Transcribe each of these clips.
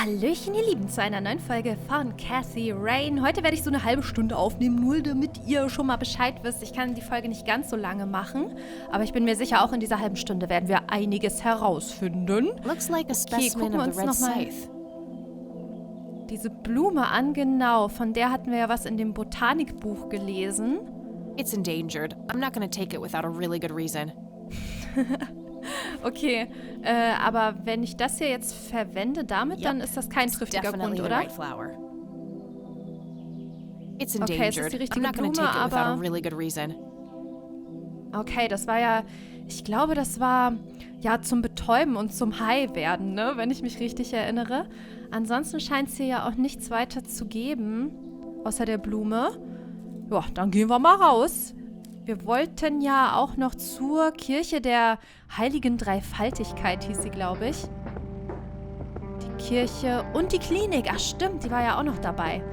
Hallöchen, ihr Lieben, zu einer neuen Folge von Cathy Rain. Heute werde ich so eine halbe Stunde aufnehmen, nur damit ihr schon mal Bescheid wisst. Ich kann die Folge nicht ganz so lange machen, aber ich bin mir sicher, auch in dieser halben Stunde werden wir einiges herausfinden. Looks like a Okay, specimen gucken wir of uns the red nochmal scythe. diese Blume an, genau. Von der hatten wir ja was in dem Botanikbuch gelesen. It's endangered. I'm not gonna take it without a really good reason. Okay, aber wenn ich das hier jetzt verwende damit, dann ist das kein triftiger Grund, Definitely the oder? right flower. It's Okay, es ist endangered. die I'm richtige not gonna Blume, take it without a aber... really good reason. Okay, das war ja, ich glaube, das war ja zum Betäuben und zum High werden, ne? Wenn ich mich richtig erinnere. Ansonsten scheint es hier ja auch nichts weiter zu geben, außer der Blume. Ja, dann gehen wir mal raus. Wir wollten ja auch noch zur Kirche der Heiligen Dreifaltigkeit, hieß sie, glaube ich. Die Kirche und die Klinik. Ach stimmt, die war ja auch noch dabei.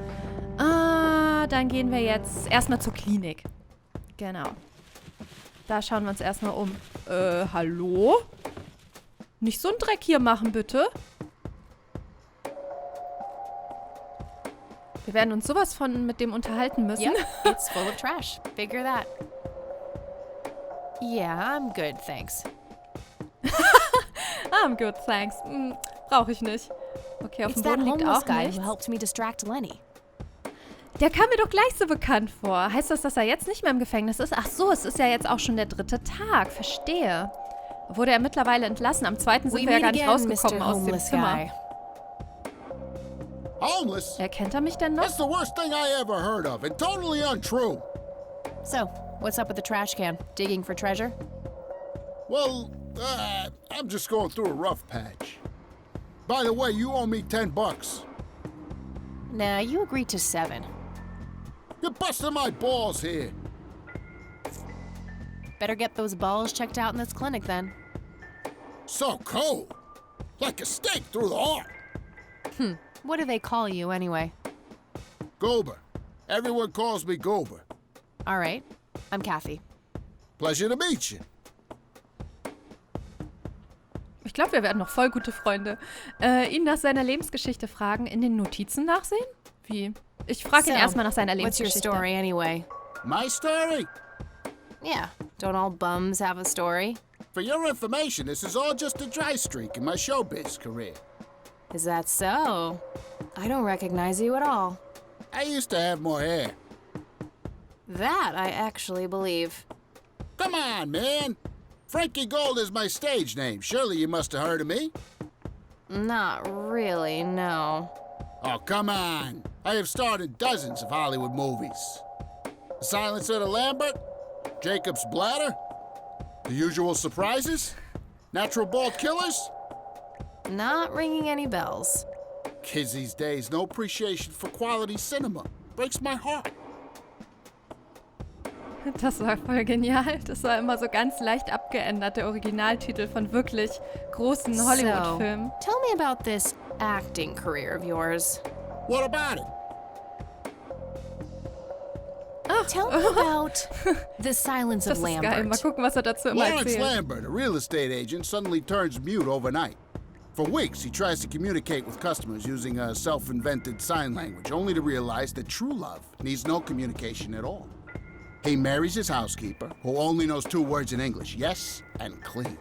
Dann gehen wir jetzt erstmal zur Klinik. Genau. Da schauen wir uns erstmal um. Hallo? Nicht so einen Dreck hier machen, bitte. Wir werden uns sowas von mit dem unterhalten müssen. Yep, it's full of trash. Figure that. Yeah, I'm good, thanks. I'm good, thanks. Brauche ich nicht. Okay, auf It's dem that Boden liegt homeless auch guy who nichts. helped me distract Lenny. Der kam mir doch gleich so bekannt vor. Heißt das, dass er jetzt nicht mehr im Gefängnis ist? Ach so, es ist ja jetzt auch schon der 3. Tag. Verstehe. Wurde er mittlerweile entlassen? Am 2. sind wir ja gar nicht rausgekommen aus dem Zimmer. Homeless? Erkennt er mich denn noch? That's the worst thing I ever heard of, and totally untrue. So, what's up with the trash can? Digging for treasure? Well, I'm just going through a rough patch. By the way, you owe me $10. Nah, you agreed to 7. You're busting my balls here. Better get those balls checked out in this clinic then. So cold. Like a stake through the heart. What do they call you anyway? Gober. Everyone calls me Gober. All right, I'm Kathy. Pleasure to meet you. Ich glaube, wir werden noch voll gute Freunde. Ihn nach seiner Lebensgeschichte fragen, in den Notizen nachsehen? Wie? Ich frage ihn erstmal nach seiner what's your Lebensgeschichte. story anyway? My story? Yeah, don't all bums have a story? For your information, this is all just a dry streak in my showbiz career. Is that so? I don't recognize you at all. I used to have more hair. That I actually believe. Come on, man. Frankie Gold is my stage name. Surely you must have heard of me. Not really, no. Oh, come on. I have starred in dozens of Hollywood movies. The Silence of the Lambert, Jacob's Bladder, The Usual Surprises, Natural Bald Killers. Not ringing any bells. Kids these days, no appreciation for quality cinema. Breaks my heart. Das war voll genial. Das war immer so ganz leicht abgeändert, der Originaltitel von wirklich großen Hollywood-Filmen. So, tell me about this acting career of yours. What about it? Tell me about the Silence Das of ist geil. Mal Lambert. gucken, was er dazu immer Lawrence erzählt. Lambert, a real estate agent, suddenly turns mute overnight. For weeks, he tries to communicate with customers using a self-invented sign language, only to realize that true love needs no communication at all. He marries his housekeeper, who only knows 2 words in English, yes and clean.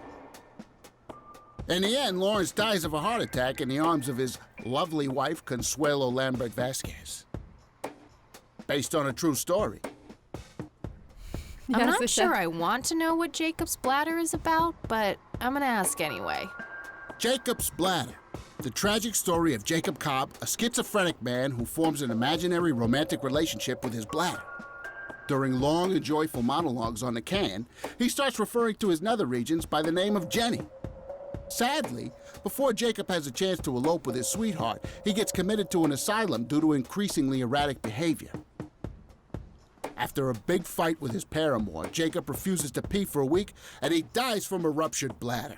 In the end, Lawrence dies of a heart attack in the arms of his lovely wife, Consuelo Lambert Vasquez. Based on a true story. Ja, I'm not sicher. sure I want to know what Jacob's Bladder is about, but I'm gonna ask anyway. Jacob's Bladder. The tragic story of Jacob Cobb, a schizophrenic man who forms an imaginary romantic relationship with his bladder. During long and joyful monologues on the can, he starts referring to his nether regions by the name of Jenny. Sadly, before Jacob has a chance to elope with his sweetheart, he gets committed to an asylum due to increasingly erratic behavior. After a big fight with his paramour, Jacob refuses to pee for a week, and he dies from a ruptured bladder.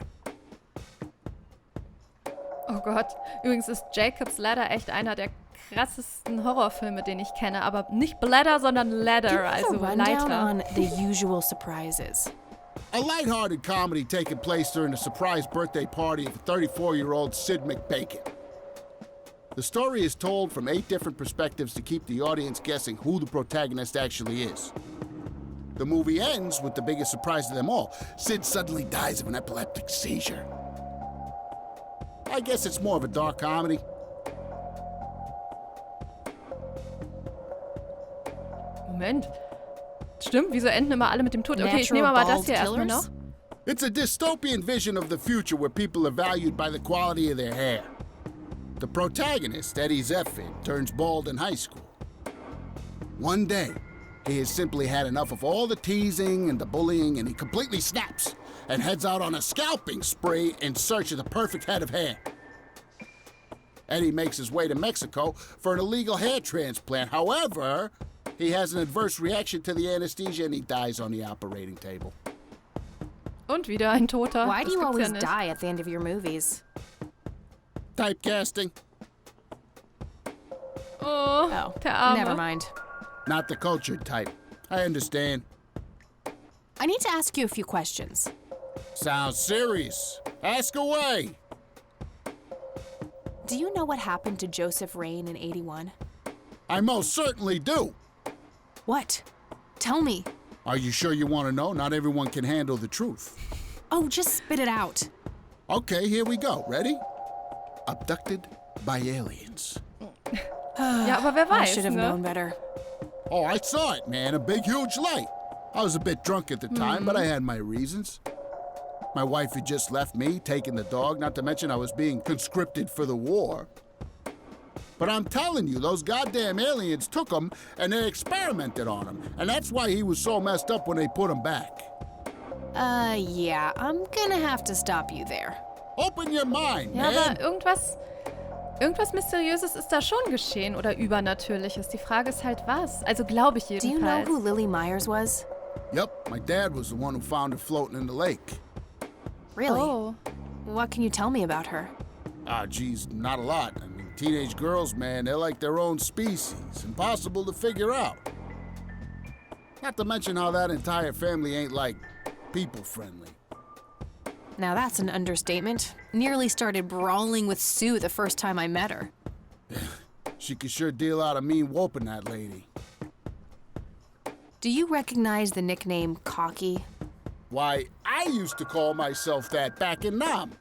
Oh Gott. Übrigens ist Jacob's Ladder echt einer der krassesten Horrorfilme, den ich kenne. Aber nicht Bladder, sondern Ladder, Give me also a rundown Leiter. on The Usual Surprises. A lighthearted comedy taking place during the surprise birthday party of 34-year-old Sid McBacon. The story is told from 8 different perspectives to keep the audience guessing who the protagonist actually is. The movie ends with the biggest surprise of them all. Sid suddenly dies of an epileptic seizure. I guess it's more of a dark comedy. Moment. Stimmt, wieso enden immer alle mit dem Tod? Okay, ich nehme aber das hier erstmal noch. It's a dystopian vision of the future where people are valued by the quality of their hair. The protagonist, Eddie Zephyr, turns bald in high school. One day, he has simply had enough of all the teasing and the bullying, and he completely snaps and heads out on a scalping spree in search of the perfect head of hair. Eddie makes his way to Mexico for an illegal hair transplant. However, he has an adverse reaction to the anesthesia and he dies on the operating table. Und wieder ein Toter. Why do Das you gibt's always ja nicht. die at the end of your movies? Typecasting. Oh, Oh, der Arme. never mind. Not the cultured type. I understand. I need to ask you a few questions. Sounds serious. Ask away. Do you know what happened to Joseph Rain in 81? I most certainly do. What? Tell me. Are you sure you want to know? Not everyone can handle the truth. Oh, just spit it out. Okay, here we go. Ready? Abducted by aliens. Ja, aber wer I weiß, should have ne? known better. Oh, I saw it, man. A big, huge light. I was a bit drunk at the time, but I had my reasons. My wife had just left me, taking the dog, not to mention I was being conscripted for the war. But I'm telling you, those goddamn aliens took him and they experimented on him. And that's why he was so messed up when they put him back. Yeah, I'm gonna have to stop you there. Open your mind, Ja, man. aber irgendwas Mysteriöses ist da schon geschehen oder Übernatürliches. Die Frage ist halt was. Also glaube ich Do you know jedenfalls. who Lily Myers was? Yep, my dad was the one who found her floating in the lake. Really? Oh, What can you tell me about her? Ah, geez, not a lot. I mean, teenage girls, man, they're like their own species. Impossible to figure out. Not to mention how that entire family ain't, like, people-friendly. Now that's an understatement. Nearly started brawling with Sue the first time I met her. She could sure deal out a mean whooping, that lady. Do you recognize the nickname Cocky? Why, I used to call myself that back in Nam.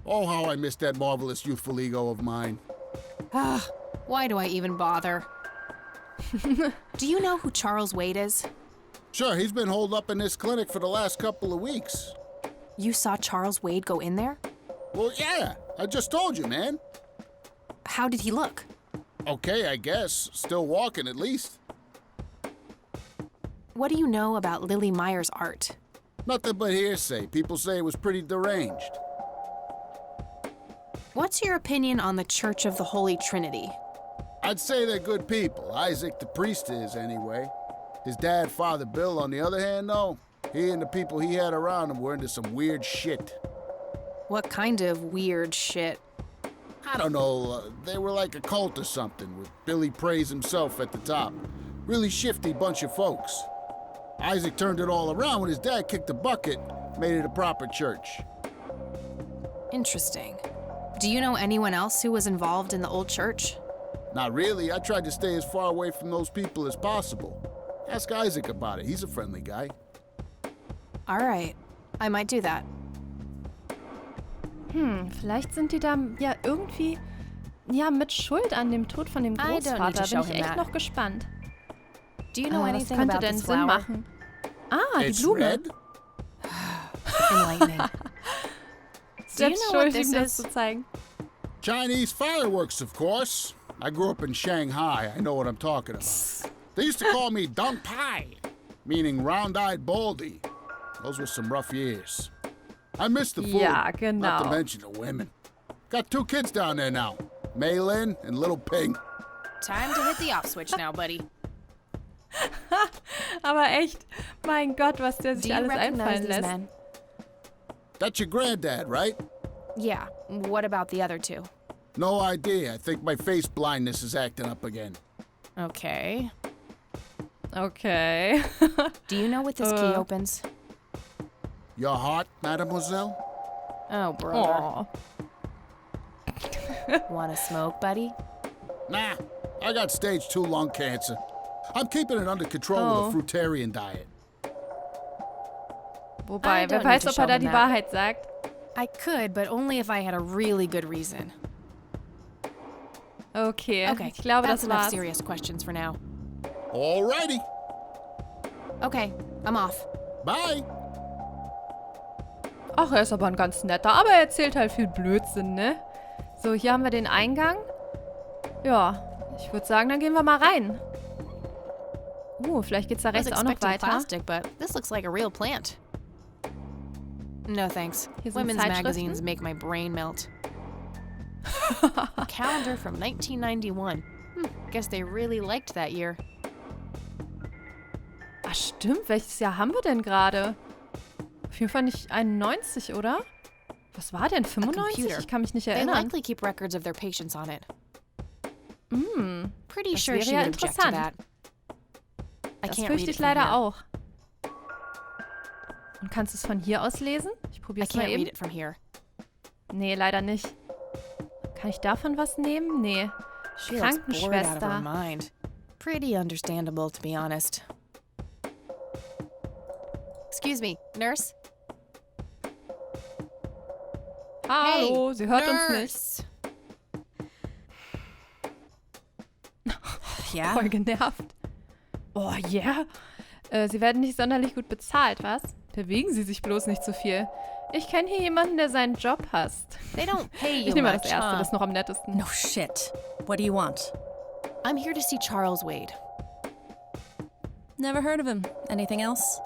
Oh, how I miss that marvelous youthful ego of mine. Why do I even bother? Do you know who Charles Wade is? Sure, he's been holed up in this clinic for the last couple of weeks. You saw Charles Wade go in there? Well, yeah, I just told you, man. How did he look? Okay, I guess. Still walking, at least. What do you know about Lily Myers' art? Nothing but hearsay. People say it was pretty deranged. What's your opinion on the Church of the Holy Trinity? I'd say they're good people. Isaac the priest is, anyway. His dad, Father Bill, on the other hand, though, he and the people he had around him were into some weird shit. What kind of weird shit? I don't know, they were like a cult or something, with Billy Praise himself at the top. Really shifty bunch of folks. Isaac turned it all around when his dad kicked the bucket, made it a proper church. Interesting. Do you know anyone else who was involved in the old church? Not really, I tried to stay as far away from those people as possible. Ask Isaac about it, he's a friendly guy. All right, I might do that. vielleicht sind die da ja irgendwie mit Schuld an dem Tod von dem I don't need to Großvater. show Bin ich him echt that. noch gespannt. Do you know Was anything könnte about denn this Sinn flower? machen? Ah, die It's Blume. red? Enlightening. Ist Do you jetzt know what schuld, ihm this das is? zu zeigen. Chinese fireworks, of course. I grew up in Shanghai. I know what I'm talking about. They used to call me Dong Pai, meaning round-eyed baldy. Those were some rough years. I miss the food. Ja, Not to genau. mention the women. Got 2 kids down there now. Mei Lin and little Ping. Time to hit the off switch now, buddy. Aber echt, mein Gott, was der Do sich you alles recognize einfallen these lässt. men? That's your granddad, right? Yeah. What about the other two? No idea. I think my face blindness is acting up again. Okay. Okay. Do you know what this key opens? Your heart, mademoiselle? Oh, brother. Oh. Wanna smoke, buddy? Nah, I got stage 2 lung cancer. I'm keeping it under control with a fruitarian diet. Wobei, I wer don't need weiß, to ob show er da him die that. Wahrheit sagt. I could, but only if I had a really good reason. Okay, Okay, ich glaube, that's das enough war's. serious questions for now. Alrighty. Okay, I'm off. Bye. Ach, er ist aber ein ganz netter, aber er erzählt halt viel Blödsinn, ne? So, hier haben wir den Eingang. Ja, ich würde sagen, dann gehen wir mal rein. Vielleicht geht's da I was rechts auch noch expecting weiter. plastic, but this looks like a real plant. No thanks. Hier sind Women's Zeitschriften. magazines make my brain melt. A calendar from 1991. Guess they really liked that year. Ach stimmt, welches Jahr haben wir denn gerade? Auf jeden Fall nicht 91, oder? Was war denn, 95? computer. Ich kann mich nicht They erinnern. likely keep records of their patients on it. Pretty das sure wäre she ja would object to interessant. that. I Das can't read fürchte it ich from leider here. auch. Und kannst du es von hier aus lesen? Ich I probiere es mal can't read eben. it from here. Nee, leider nicht. Kann ich davon was nehmen? Nee. She looks bored out of her Krankenschwester. mind. Pretty understandable, to be honest. Excuse me, nurse? Hallo, sie hört uns nicht. Nurse! Ja? Voll genervt. Oh, yeah. Sie werden nicht sonderlich gut bezahlt, was? Bewegen Sie sich bloß nicht zu viel. Ich kenne hier jemanden, der seinen Job hasst. They don't pay Ich you nehme mal much, das erste, huh? das ist noch am nettesten. No shit. What do you want? I'm here to see Charles Wade. Never heard of him. Anything else?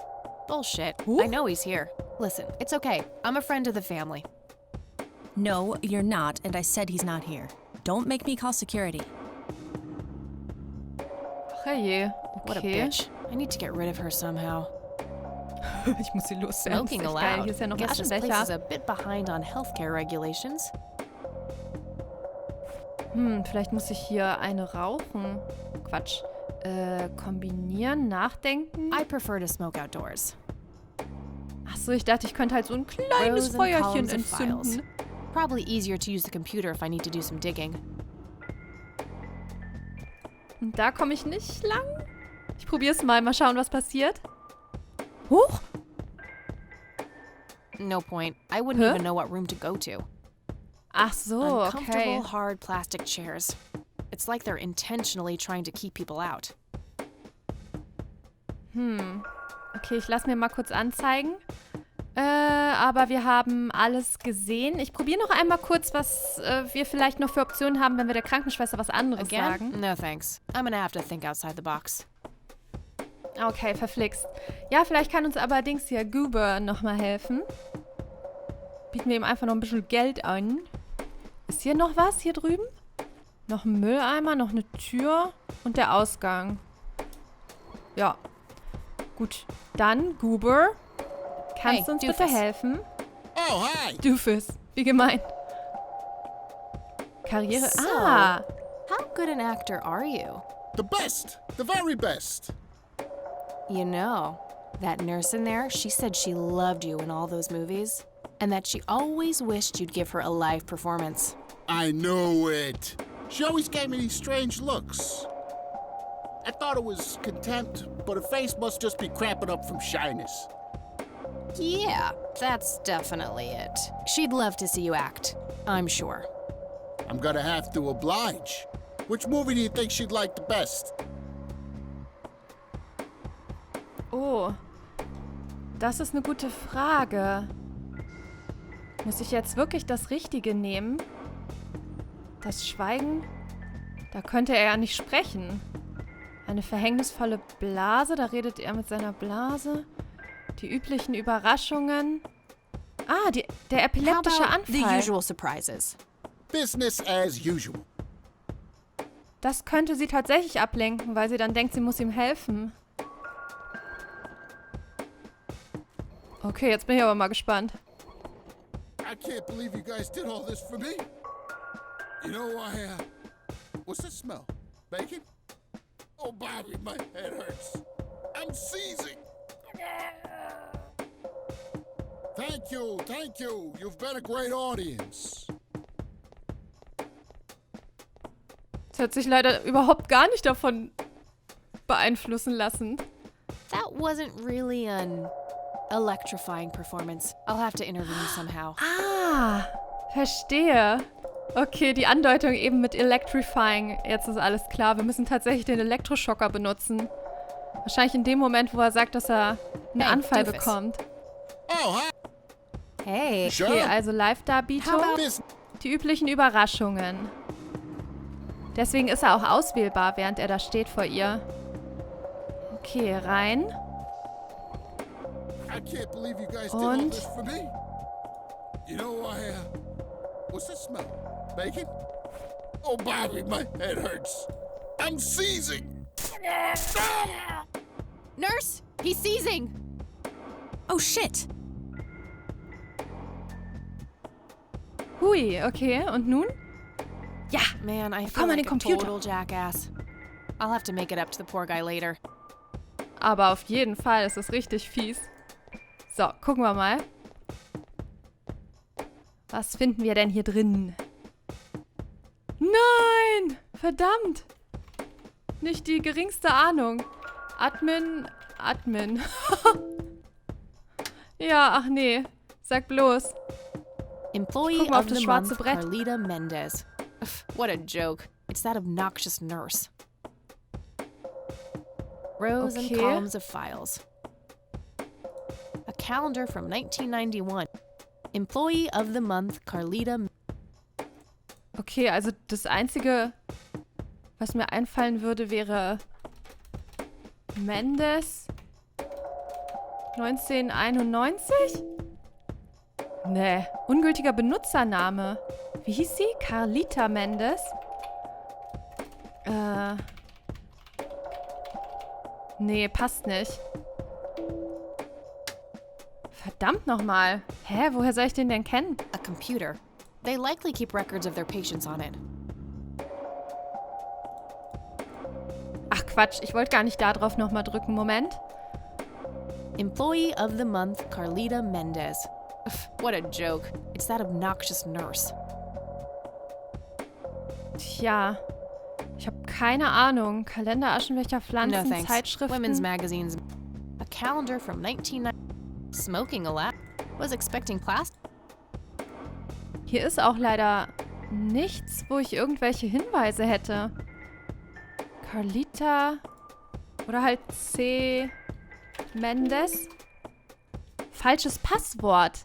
Bullshit. Who? I know he's here. Listen, it's okay. I'm a friend of the family. No, you're not, and I said he's not here. Don't make me call security. Ach je. What a Okay. bitch. I need to get rid of her somehow. Ich muss sie loswerden. Smoking Das ist echt geil. allowed. Hier ist ja noch ein Guess this place is Aschenbecher. a bit behind on healthcare regulations. Vielleicht muss ich hier eine rauchen. Quatsch. Kombinieren, nachdenken. I prefer to smoke outdoors. Achso, ich dachte, ich könnte halt so ein kleines Rows and Feuerchen columns of files. entzünden. Probably easier to use the computer if I need to do some digging. Und da komme ich nicht lang. Ich probiere es mal schauen, was passiert. Huch! No point. I wouldn't Huh? even know what room to go to. Ach so, Uncomfortable, okay. hard plastic chairs. It's like they're intentionally trying to keep people out. Okay, ich lasse mir mal kurz anzeigen. Aber wir haben alles gesehen. Ich probiere noch einmal kurz, was wir vielleicht noch für Optionen haben, wenn wir der Krankenschwester was anderes Again? sagen. No thanks. I'm gonna have to think outside the box. Okay, verflixt. Ja, vielleicht kann uns aber Dings hier, Goober, nochmal helfen. Bieten wir ihm einfach noch ein bisschen Geld an. Ist hier noch was, hier drüben? Noch ein Mülleimer, noch eine Tür und der Ausgang. Ja. Gut, dann, Goober, kannst Hey, du uns bitte Doofus. helfen? Oh, hi. Doofus, wie gemein. Karriere, So. How good an actor are you? The best. The very best. You know, that nurse in there, she said she loved you in all those movies, and that she always wished you'd give her a live performance. I knew it. She always gave me these strange looks. I thought it was contempt, but her face must just be cramping up from shyness. Yeah, that's definitely it. She'd love to see you act, I'm sure. I'm gonna have to oblige. Which movie do you think she'd like the best? Oh, das ist eine gute Frage. Muss ich jetzt wirklich das Richtige nehmen? Das Schweigen? Da könnte er ja nicht sprechen. Eine verhängnisvolle Blase, da redet er mit seiner Blase. Die üblichen Überraschungen. Ah, der How epileptische about the Anfall. usual surprises? Business as usual. Das könnte sie tatsächlich ablenken, weil sie dann denkt, sie muss ihm helfen. Okay, jetzt bin ich aber mal gespannt. I can't believe you guys did all this for me. You know, what's that smell? Bacon? Oh, Bobby, my head hurts. I'm seizing. Thank you. You've been a great audience. Sie hat sich leider überhaupt gar nicht davon beeinflussen lassen. That wasn't really an electrifying performance. I'll have to intervene somehow. Ah, verstehe. Okay, die Andeutung eben mit Electrifying. Jetzt ist alles klar. Wir müssen tatsächlich den Elektroschocker benutzen. Wahrscheinlich in dem Moment, wo er sagt, dass er einen Hey, Anfall Doofus. bekommt. Oh, hi. Hey. Sure. Okay, also Live-Darbietung. Business. Die üblichen Überraschungen. Deswegen ist er auch auswählbar, während er da steht vor ihr. Okay, rein. I can't believe you guys did all Und? this for me. You know, what's that smell? Bacon? Oh, Bobby, my head hurts. I'm seizing. Nurse, he's seizing. Oh shit! Hui, okay. Und nun? Ja, Man, I feel Komm an like den a Computer. total jackass. I'll have to make it up to the poor guy later. aber auf jeden Fall ist es richtig fies. So, gucken wir mal. Was finden wir denn hier drin? Nein! Verdammt! Nicht die geringste Ahnung. Admin. Ja, ach nee. Sag bloß. Employee Guck mal auf of das the schwarze month, Brett. Carlita Mendez. Ugh, what a joke. It's that obnoxious nurse. Rows and Okay. columns of files. A calendar from 1991. Employee of the month, Carlita. Okay, also das Einzige, was mir einfallen würde, wäre Mendes 1991? Nee, ungültiger Benutzername. Wie hieß sie? Carlita Mendes? Nee, passt nicht. Verdammt nochmal. Hä, woher soll ich den denn kennen? A computer. They likely keep records of their patients on it. Ach Quatsch, ich wollte gar nicht da drauf nochmal drücken. Moment. Employee of the month, Carlita Mendez. Ugh, what a joke. It's that obnoxious nurse. Tja, ich habe keine Ahnung. Kalender, Aschenbecher, No Pflanzen, thanks. Zeitschriften. Women's magazines. A calendar from 1990. Smoking a lot. Was expecting plastic. Hier ist auch leider nichts, wo ich irgendwelche Hinweise hätte. Carlita oder halt C. Mendes. Falsches Passwort.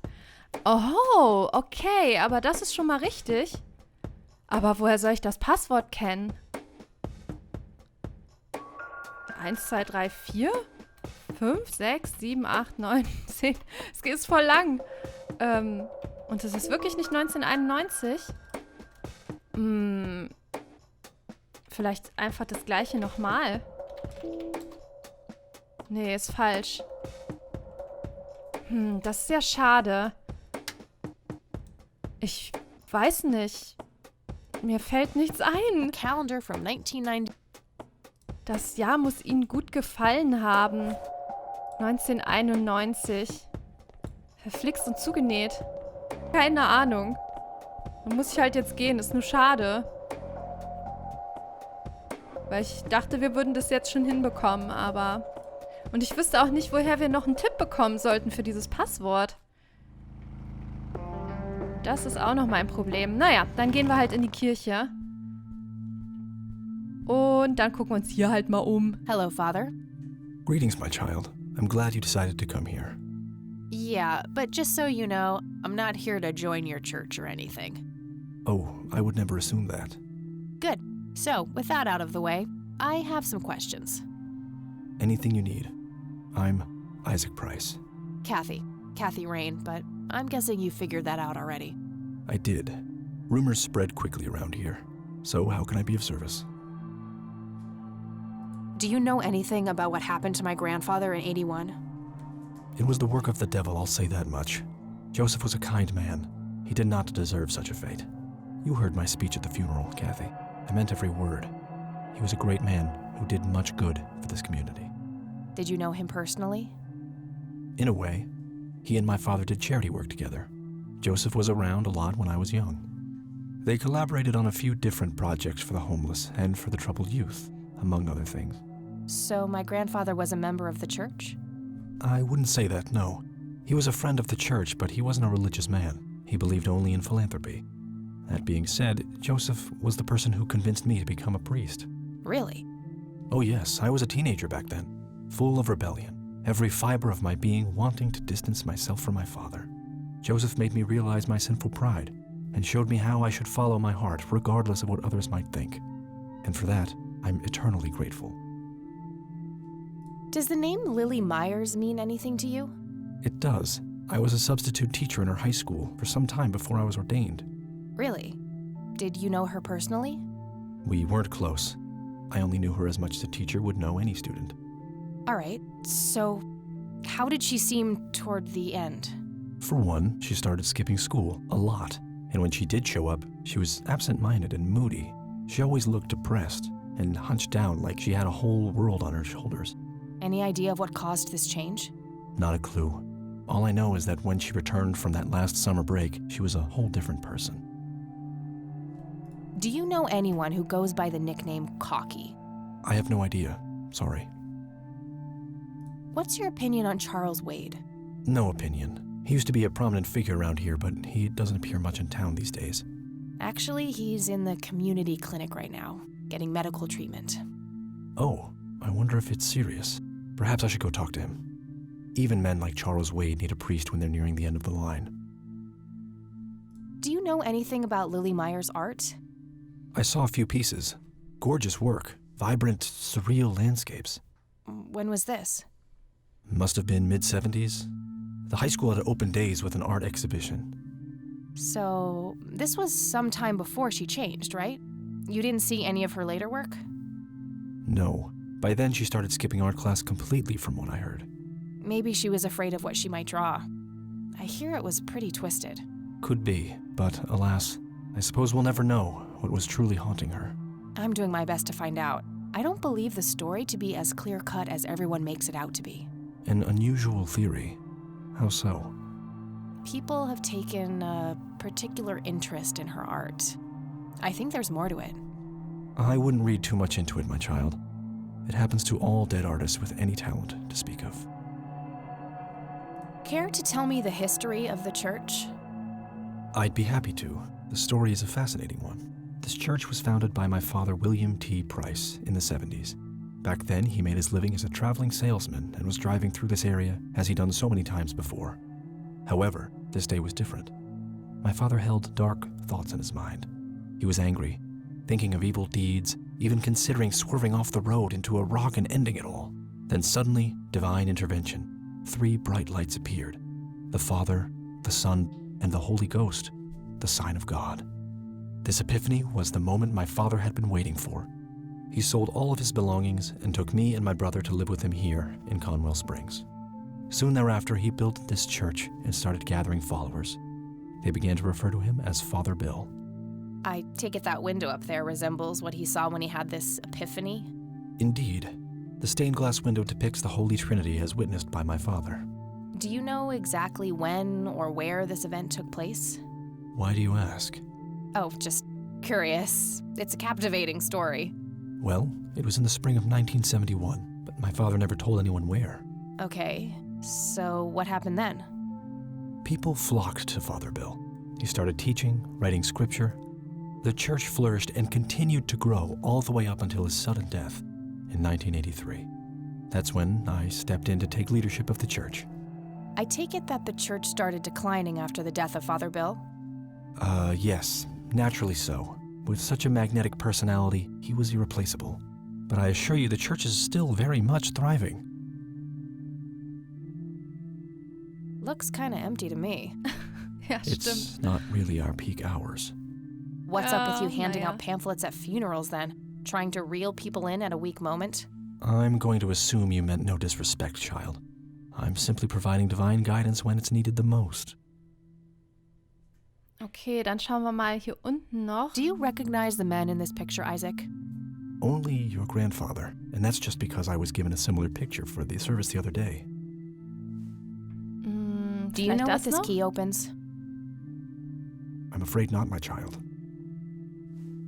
Oh, okay, aber das ist schon mal richtig. Aber woher soll ich das Passwort kennen? 1, 2, 3, 4, 5, 6, 7, 8, 9, 10. Es ist voll lang. Und es ist wirklich nicht 1991? Vielleicht einfach das gleiche nochmal. Nee, ist falsch. Das ist ja schade. Ich weiß nicht. Mir fällt nichts ein. Calendar from 1990. Das Jahr muss Ihnen gut gefallen haben. 1991. Verflixt und zugenäht. Keine Ahnung. Dann muss ich halt jetzt gehen. Ist nur schade. Weil ich dachte, wir würden das jetzt schon hinbekommen, aber... Und ich wüsste auch nicht, woher wir noch einen Tipp bekommen sollten für dieses Passwort. Das ist auch noch mein Problem. Naja, dann gehen wir halt in die Kirche. Und dann gucken wir uns hier halt mal um. Hello, Father. Greetings, my child. I'm glad you decided to come here. Yeah, but just so you know, I'm not here to join your church or anything. Oh, I would never assume that. Good. So, with that out of the way, I have some questions. Anything you need. I'm Isaac Price. Kathy Rain, but I'm guessing you figured that out already. I did. Rumors spread quickly around here. So how can I be of service? Do you know anything about what happened to my grandfather in 81? It was the work of the devil, I'll say that much. Joseph was a kind man. He did not deserve such a fate. You heard my speech at the funeral, Kathy. I meant every word. He was a great man who did much good for this community. Did you know him personally? In a way, he and my father did charity work together. Joseph was around a lot when I was young. They collaborated on a few different projects for the homeless and for the troubled youth, among other things. So my grandfather was a member of the church? I wouldn't say that, no. He was a friend of the church, but he wasn't a religious man. He believed only in philanthropy. That being said, Joseph was the person who convinced me to become a priest. Really? Oh yes, I was a teenager back then, full of rebellion, every fiber of my being wanting to distance myself from my father. Joseph made me realize my sinful pride and showed me how I should follow my heart regardless of what others might think. And for that, I'm eternally grateful. Does the name Lily Myers mean anything to you? It does. I was a substitute teacher in her high school for some time before I was ordained. Really? Did you know her personally? We weren't close. I only knew her as much as a teacher would know any student. All right, so how did she seem toward the end? For one, she started skipping school a lot, and when she did show up, she was absent-minded and moody. She always looked depressed and hunched down like she had a whole world on her shoulders. Any idea of what caused this change? Not a clue. All I know is that when she returned from that last summer break, she was a whole different person. Do you know anyone who goes by the nickname Cocky? I have no idea. Sorry. What's your opinion on Charles Wade? No opinion. He used to be a prominent figure around here, but he doesn't appear much in town these days. Actually, he's in the community clinic right now, getting medical treatment. Oh, I wonder if it's serious. Perhaps I should go talk to him. Even men like Charles Wade need a priest when they're nearing the end of the line. Do you know anything about Lily Myers' art? I saw a few pieces. Gorgeous work. Vibrant, surreal landscapes. When was this? Must have been mid-70s. The high school had open days with an art exhibition. So, this was some time before she changed, right? You didn't see any of her later work? No. By then, she started skipping art class completely from what I heard. Maybe she was afraid of what she might draw. I hear it was pretty twisted. Could be, but alas, I suppose we'll never know what was truly haunting her. I'm doing my best to find out. I don't believe the story to be as clear-cut as everyone makes it out to be. An unusual theory. How so? People have taken a particular interest in her art. I think there's more to it. I wouldn't read too much into it, my child. It happens to all dead artists with any talent to speak of. Care to tell me the history of the church? I'd be happy to. The story is a fascinating one. This church was founded by my father, William T. Price, in the 70s. Back then, he made his living as a traveling salesman and was driving through this area as he'd done so many times before. However, this day was different. My father held dark thoughts in his mind. He was angry, thinking of evil deeds, even considering swerving off the road into a rock and ending it all. Then suddenly, divine intervention. 3 bright lights appeared. The Father, the Son, and the Holy Ghost, the sign of God. This epiphany was the moment my father had been waiting for. He sold all of his belongings and took me and my brother to live with him here in Conwell Springs. Soon thereafter, he built this church and started gathering followers. They began to refer to him as Father Bill. I take it that window up there resembles what he saw when he had this epiphany? Indeed, the stained glass window depicts the Holy Trinity as witnessed by my father. Do you know exactly when or where this event took place? Why do you ask? Oh, just curious. It's a captivating story. Well, it was in the spring of 1971, but my father never told anyone where. Okay, so what happened then? People flocked to Father Bill. He started teaching, writing scripture. The church flourished and continued to grow all the way up until his sudden death in 1983. That's when I stepped in to take leadership of the church. I take it that the church started declining after the death of Father Bill? Yes, naturally so. With such a magnetic personality, he was irreplaceable. But I assure you the church is still very much thriving. Looks kinda empty to me. Ja, It's stimmt. not really our peak hours. What's up with you handing naja. out pamphlets at funerals then? Trying to reel people in at a weak moment? I'm going to assume you meant no disrespect, child. I'm simply providing divine guidance when it's needed the most. Okay, dann schauen wir mal hier unten noch. Do you recognize the men in this picture, Isaac? Only your grandfather, and that's just because I was given a similar picture for the service the other day. Do you vielleicht know what das this noch? key opens? I'm afraid not, my child.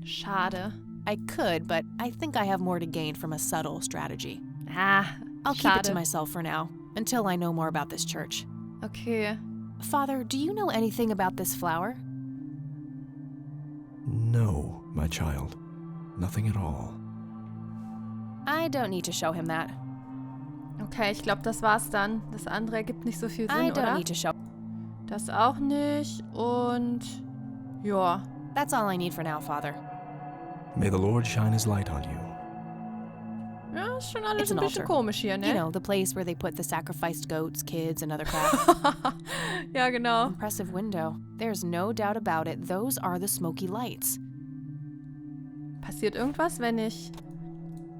Schade. I could, but I think I have more to gain from a subtle strategy. Ah, I'll keep it to schade. myself for now, until I know more about this church. Okay. Father, do you know anything about this flower? No, my child. Nothing at all. I don't need to show him that. Okay, ich glaube, das war's dann. Das andere ergibt nicht so viel I Sinn, don't oder? need to show. Das auch nicht. Und ja. That's all I need for now, Father. May the Lord shine his light on you. Ja, ist schon alles It's ein an bisschen altar. komisch hier, ne? You know, the place where they put the sacrificed goats, kids, and other crap. Ja, genau. Impressive window. There's no doubt about it. Those are the smoky lights. Passiert irgendwas, wenn ich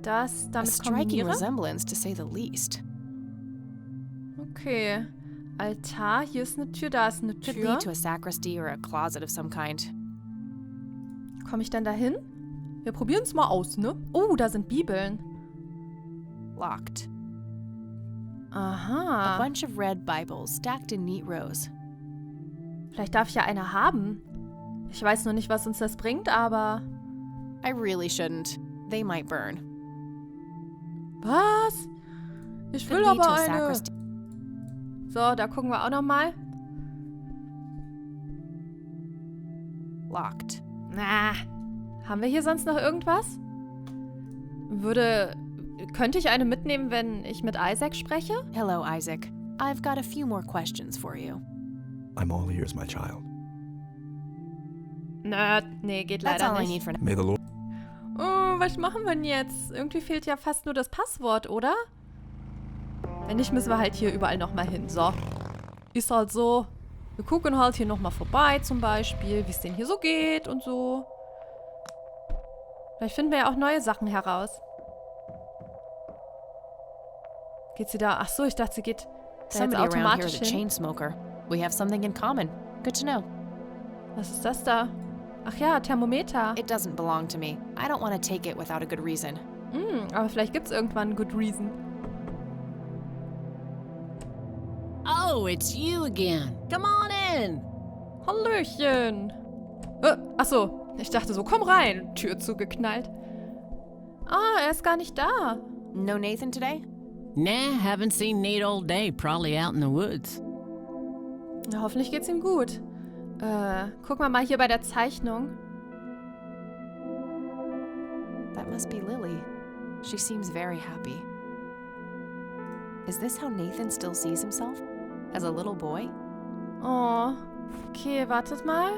das A damit striking kombiniere? resemblance, to say the least. Okay. Altar, hier ist eine Tür, da ist eine Could Tür. lead to a sacristy or a closet of some kind. Komme ich denn da hin? Wir probieren es mal aus, ne? Oh, da sind Bibeln. Locked. A Aha. bunch of red Bibles stacked in neat rows. Vielleicht darf ich ja eine haben. Ich weiß noch nicht, was uns das bringt, aber... I really shouldn't. They might burn. Was? Ich will Could lead to aber a eine. sacristy. So, da gucken wir auch noch mal. Locked. Na, haben wir hier sonst noch irgendwas? Könnte ich eine mitnehmen, wenn ich mit Isaac spreche? Hello, Isaac. I've got a few more questions for you. I'm all ears, my child. Nee, geht That's leider all I nicht. need for now. May the Lord. Oh, was machen wir denn jetzt? Irgendwie fehlt ja fast nur das Passwort, oder? Wenn nicht, müssen wir halt hier überall nochmal hin. So. Ist halt so. Wir gucken halt hier nochmal vorbei zum Beispiel, wie es denen hier so geht und so. Vielleicht finden wir ja auch neue Sachen heraus. Geht sie da? Ach so, ich dachte, sie geht da jetzt Somebody around here automatisch is a hin. chain smoker. We have something in common. Good to know. Was ist das da? Ach ja, Thermometer. It doesn't belong to me. I don't want to take it without a good reason. Aber vielleicht gibt es irgendwann einen Good Reason. Oh, it's you again. Come on in. Hallöchen. Ach so, ich dachte so, komm rein. Tür zugeknallt. Ah, er ist gar nicht da. No Nathan today? Nah, haven't seen Nate all day. Probably out in the woods. Na, hoffentlich geht's ihm gut. Guck mal hier bei der Zeichnung. That must be Lily. She seems very happy. Is this how Nathan still sees himself? As a little boy? Oh, okay, wartet mal.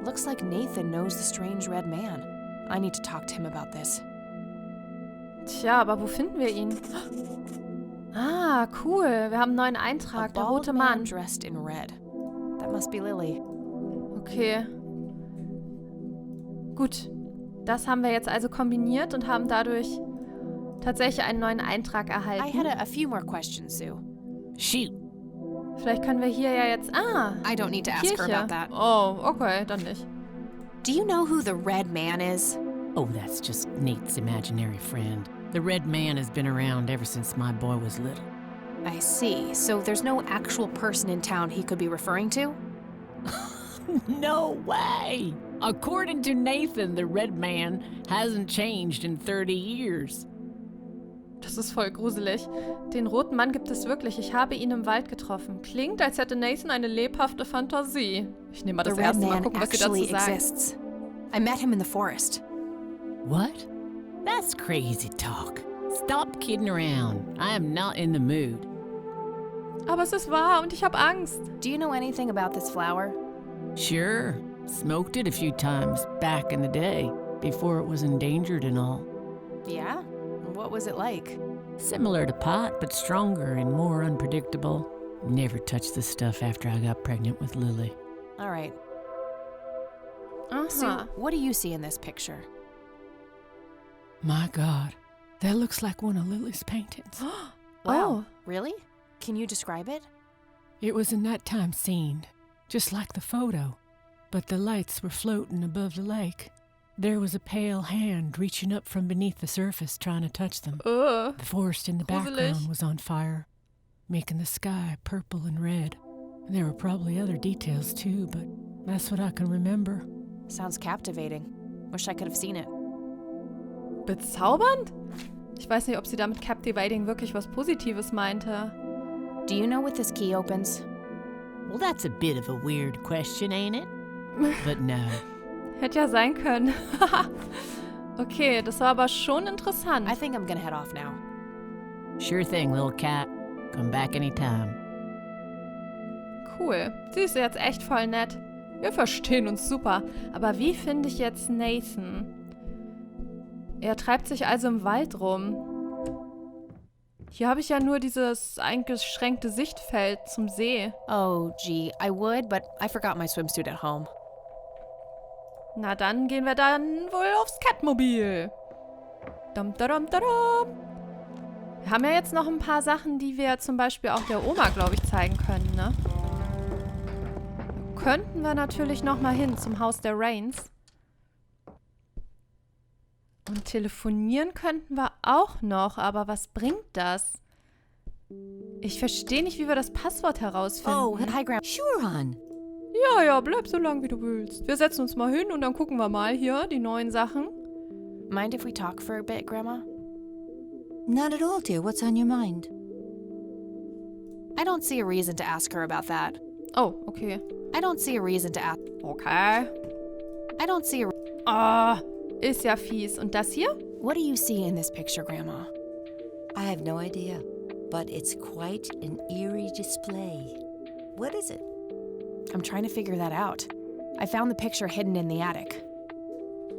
Looks like Nathan knows the strange red man. I need to talk to him about this. Tja, aber wo finden wir ihn? Ah, cool. Wir haben einen neuen A Eintrag. Der bald rote man Mann. dressed in red. That must be Lily. Okay. Gut. Das haben wir jetzt also kombiniert und haben dadurch tatsächlich einen neuen Eintrag I erhalten. had a few more questions, Sue. Shoot. Vielleicht können wir hier ja jetzt... Ah, I don't need to ask her Kirche. about that. Oh, okay, dann nicht. Do you know who the red man is? Oh, that's just Nate's imaginary friend. The red man has been around ever since my boy was little. I see. So there's no actual person in town he could be referring to? No way! According to Nathan, the red man hasn't changed in 30 years. Das ist voll gruselig. Den roten Mann gibt es wirklich. Ich habe ihn im Wald getroffen. Klingt, als hätte Nathan eine lebhafte Fantasie. Ich nehme mal The das red erste Mal man gucken, was sie dazu actually sagen. exists. I met him in the forest. What? That's crazy talk. Stop kidding around. I am not in the mood. Aber es ist wahr und ich habe Angst. Do you know anything about this flower? Sure, smoked it a few times back in the day, before it was endangered and all. Yeah? What was it like? Similar to pot, but stronger and more unpredictable. Never touched the stuff after I got pregnant with Lily. All right. Aha. Sue, what do you see in this picture? My God, that looks like one of Lily's paintings. Oh, Really? Can you describe it? It was a nighttime scene, just like the photo, but the lights were floating above the lake. There was a pale hand reaching up from beneath the surface trying to touch them. The forest in the Gruselig. background was on fire, making the sky purple and red. There were probably other details too, but that's what I can remember. Sounds captivating. Wish I could have seen it. Bezaubernd? Ich weiß nicht, ob sie damit captivating wirklich was Positives meinte. Do you know what this key opens? Well, that's a bit of a weird question, ain't it? But no. Hätte ja sein können. Okay, das war aber schon interessant. I think I'm gonna head off now. Sure thing, little cat. Come back anytime. Cool. Sie ist jetzt echt voll nett. Wir verstehen uns super. Aber wie finde ich jetzt Nathan? Er treibt sich also im Wald rum. Hier habe ich ja nur dieses eingeschränkte Sichtfeld zum See. Oh, gee, I would, but I forgot my swimsuit at home. Na, dann gehen wir dann wohl aufs Catmobil. Dum, da, dum, da, dum. Wir haben ja jetzt noch ein paar Sachen, die wir zum Beispiel auch der Oma, glaube ich, zeigen können, ne? Könnten wir natürlich noch mal hin zum Haus der Rains. Und telefonieren könnten wir auch noch, aber was bringt das? Ich verstehe nicht, wie wir das Passwort herausfinden. Oh, hi, Grandma. Sure, hon. Ja, bleib so lang, wie du willst. Wir setzen uns mal hin und dann gucken wir mal hier die neuen Sachen. Mind if we talk for a bit, Grandma? Not at all, dear. What's on your mind? I don't see a reason to ask her about that. Oh, okay. I don't see a reason to ask. Okay. I don't see a. Ah, ist ja fies. Und das hier? What do you see in this picture, Grandma? I have no idea, but it's quite an eerie display. What is it? I'm trying to figure that out. I found the picture hidden in the attic.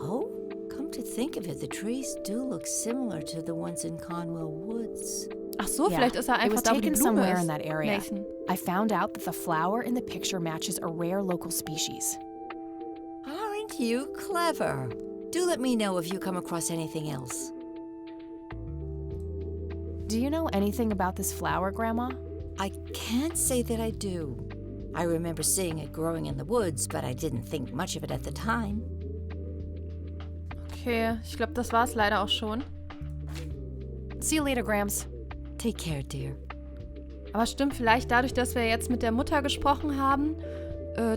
Oh, come to think of it, the trees do look similar to the ones in Conwell Woods. Ach so, Yeah, vielleicht ist er it einfach was da, wo die taken Blume somewhere ist. in that area. Nathan. I found out that the flower in the picture matches a rare local species. Aren't you clever? Do let me know if you come across anything else. Do you know anything about this flower, Grandma? I can't say that I do. I remember seeing it growing in the woods, but I didn't think much of it at the time. Okay, ich glaube, das war es leider auch schon. See you later, Grams. Take care, dear. Aber stimmt, vielleicht dadurch, dass wir jetzt mit der Mutter gesprochen haben,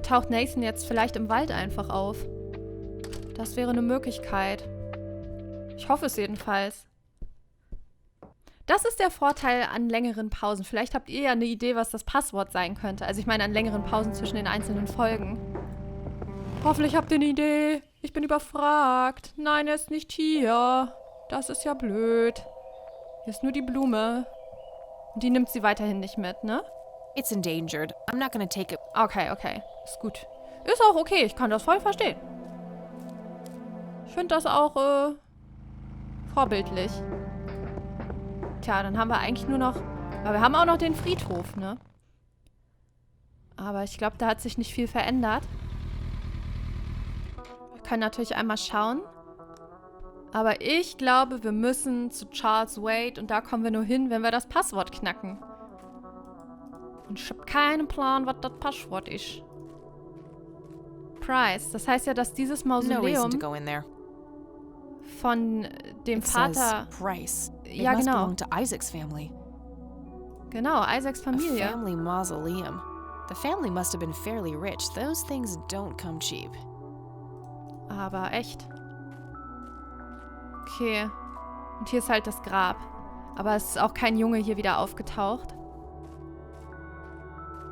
taucht Nathan jetzt vielleicht im Wald einfach auf. Das wäre eine Möglichkeit. Ich hoffe es jedenfalls. Das ist der Vorteil an längeren Pausen. Vielleicht habt ihr ja eine Idee, was das Passwort sein könnte. Also ich meine an längeren Pausen zwischen den einzelnen Folgen. Hoffentlich habt ihr eine Idee. Ich bin überfragt. Nein, er ist nicht hier. Das ist ja blöd. Hier ist nur die Blume. Und die nimmt sie weiterhin nicht mit, ne? It's endangered. I'm not gonna take it. Okay. Ist gut. Ist auch okay. Ich kann das voll verstehen. Ich finde das auch vorbildlich. Tja, dann haben wir eigentlich nur noch... Aber wir haben auch noch den Friedhof, ne? Aber ich glaube, da hat sich nicht viel verändert. Wir können natürlich einmal schauen. Aber ich glaube, wir müssen zu Charles Wade und da kommen wir nur hin, wenn wir das Passwort knacken. Und ich habe keinen Plan, was das Passwort ist. Price. Das heißt ja, dass dieses No reason Mausoleum to go in there. von dem It Vater... says Price. It Ja, must genau. belong to Isaac's family. Genau, Isaacs A Familie. family mausoleum. The family must have been fairly rich. Those things don't come cheap. Aber echt. Okay. Und hier ist halt das Grab. Aber es ist auch kein Junge hier wieder aufgetaucht.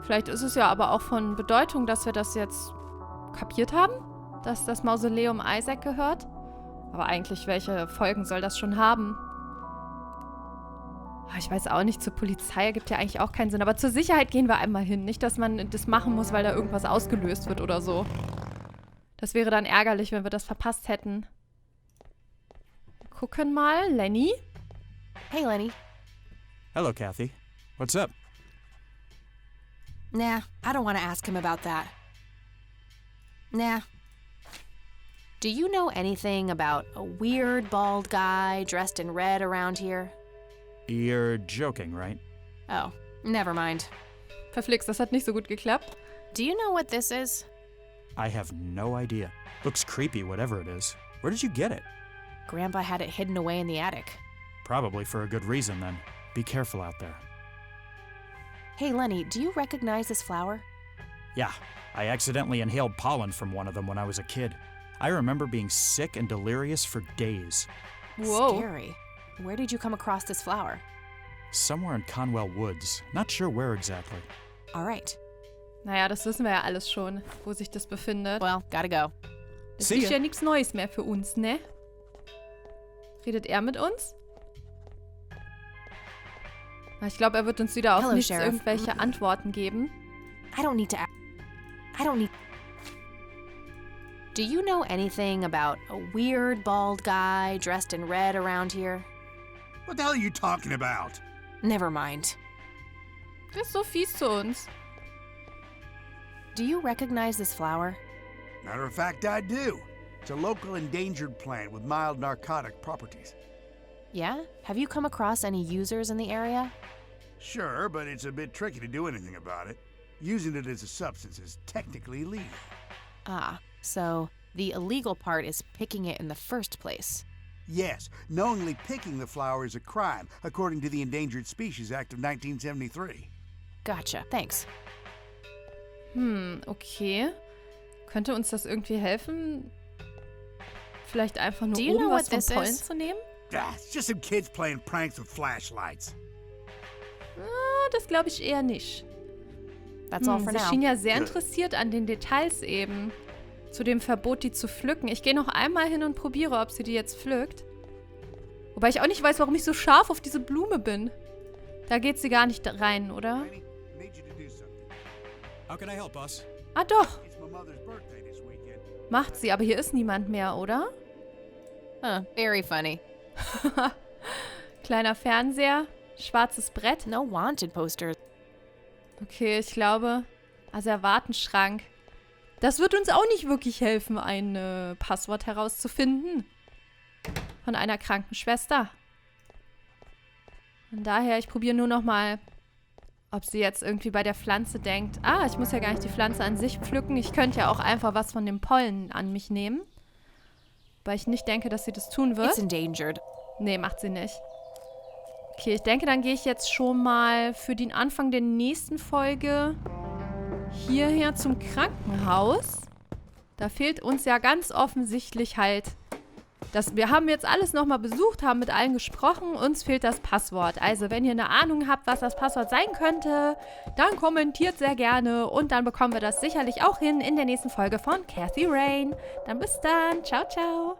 Vielleicht ist es ja aber auch von Bedeutung, dass wir das jetzt kapiert haben, dass das Mausoleum Isaac gehört. Aber eigentlich, welche Folgen soll das schon haben? Ich weiß auch nicht, zur Polizei ergibt ja eigentlich auch keinen Sinn. Aber zur Sicherheit gehen wir einmal hin. Nicht, dass man das machen muss, weil da irgendwas ausgelöst wird oder so. Das wäre dann ärgerlich, wenn wir das verpasst hätten. Gucken mal, Lenny. Hey, Lenny. Hello, Kathy. What's up? Nah, I don't want to ask him about that. Nah. Do you know anything about a weird bald guy dressed in red around here? You're joking, right? Oh, never mind. Verflixt, das hat nicht so gut geklappt. Do you know what this is? I have no idea. Looks creepy, whatever it is. Where did you get it? Grandpa had it hidden away in the attic. Probably for a good reason, then. Be careful out there. Hey, Lenny, do you recognize this flower? Yeah, I accidentally inhaled pollen from one of them when I was a kid. I remember being sick and delirious for days. Wow. Scary. Where did you come across this flower? Somewhere in Conwell Woods. Not sure where exactly. All right. Naja, das wissen wir ja alles schon, wo sich das befindet. Well, gotta go. Das See ist ya. ja nichts Neues mehr für uns, ne? Redet er mit uns? Ich glaube, er wird uns wieder auf Hello, nichts Sheriff. irgendwelche Antworten geben. I don't need. Do you know anything about a weird bald guy dressed in red around here? What the hell are you talking about? Never mind. Der ist so fies zu uns. Do you recognize this flower? Matter of fact, I do. It's a local endangered plant with mild narcotic properties. Yeah? Have you come across any users in the area? Sure, but it's a bit tricky to do anything about it. Using it as a substance is technically illegal. Ah, so the illegal part is picking it in the first place. Yes, knowingly picking the flower is a crime, according to the Endangered Species Act of 1973. Gotcha. Thanks. Okay. Könnte uns das irgendwie helfen? Vielleicht einfach nur Do you know oben was what vom this Pollen is? zu nehmen? Ah, it's just some kids playing pranks with flashlights. Das glaube ich eher nicht. That's all for Sie now. schien ja sehr interessiert an den Details eben. Zu dem Verbot, die zu pflücken. Ich gehe noch einmal hin und probiere, ob sie die jetzt pflückt. Wobei ich auch nicht weiß, warum ich so scharf auf diese Blume bin. Da geht sie gar nicht rein, oder? Lady, I need you to do something. How can I help, boss? Ah doch, It's my mother's birthday this weekend. macht sie. Aber hier ist niemand mehr, oder? Huh, very funny. Kleiner Fernseher, schwarzes Brett. No wanted posters. Okay, ich glaube, Asservatenschrank. Das wird uns auch nicht wirklich helfen, ein Passwort herauszufinden. Von einer Krankenschwester. Von daher, ich probiere nur noch mal, ob sie jetzt irgendwie bei der Pflanze denkt, ich muss ja gar nicht die Pflanze an sich pflücken. Ich könnte ja auch einfach was von dem Pollen an mich nehmen. Weil ich nicht denke, dass sie das tun wird. It's endangered. Nee, macht sie nicht. Okay, ich denke, dann gehe ich jetzt schon mal für den Anfang der nächsten Folge hierher zum Krankenhaus. Da fehlt uns ja ganz offensichtlich halt, wir haben jetzt alles nochmal besucht, haben mit allen gesprochen, uns fehlt das Passwort. Also, wenn ihr eine Ahnung habt, was das Passwort sein könnte, dann kommentiert sehr gerne und dann bekommen wir das sicherlich auch hin in der nächsten Folge von Cathy Rain. Dann bis dann. Ciao, ciao.